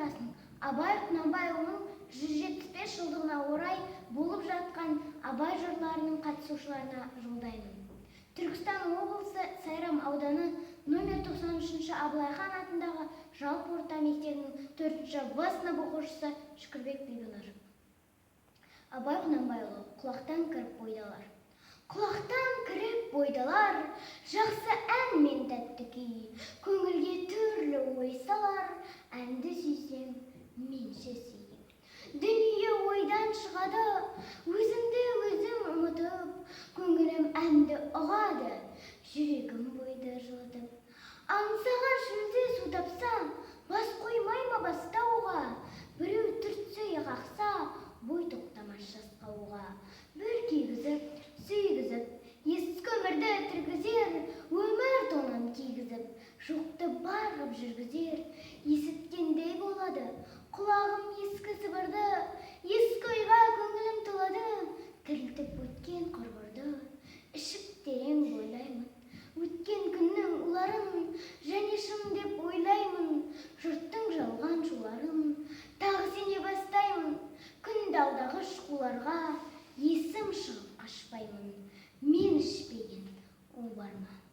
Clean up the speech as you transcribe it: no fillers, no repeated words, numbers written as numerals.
ортасын Абай Құнанбайұлының 175 жылдығына орай болып жатқан Абай жырларының қатысушыларына жолдаймын. Түркістан облысы Сайрам ауданы номер 93 Абылайхан атындағы жалпы орта мектебінің 4-ші В сынып оқушысы Шүкірбек Бибинұр. Абай Құнанбайұлы құлақтан кіріп бойдалар. Құлақтан кіріп бойдалар, жақсы ән мен тәтті күй, көңілге түрлі ой салар, әнді сүйсем, менше сүйем. Дүние ойдан шығады, өзімді өзім ұмытып, көңілім әнді ұғады, жүрегім бойды жылытып. Аңсаған шөлде су тапса, бас қоймай ма бастауға, біреу түртсе қақса, бой тоқтамас жасқауға. Бір кигізіп, сүйгізіп, ескі өмірді тіргізер, өмір тонын кигізіп, жоқты бар ғып жүргізер, есіткендей болады, құлағым ескі сыбырды, ескі ойға көңілім толады, тірілтіп өткен құрғырды, ішіп терең бойлаймын, өткен күннің уларын, және шын деп ойлаймын, жұрттың жалған шуларын, тағы сене бастаймын, күнді алдағы шқуларға, есім шығып қашпаймын, мен ішпеген ол бар ма?